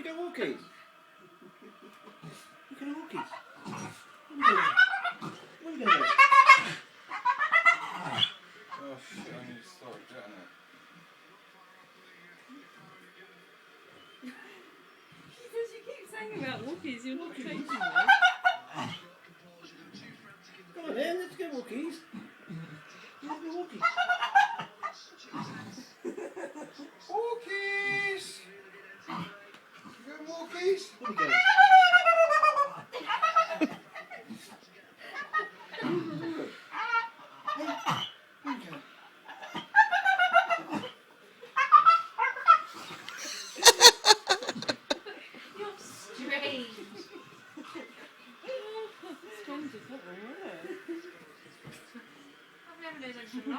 go walkies? You can walkies. What are you going to do? Oh shit, I need to start getting it. Because you keep saying about walkies, you're not taking them. Come on then, let's go walkies. Let's go walkies. Walkies! You going walkies? What are you going? You're strange. Strange as hell, yeah. I've never known anything like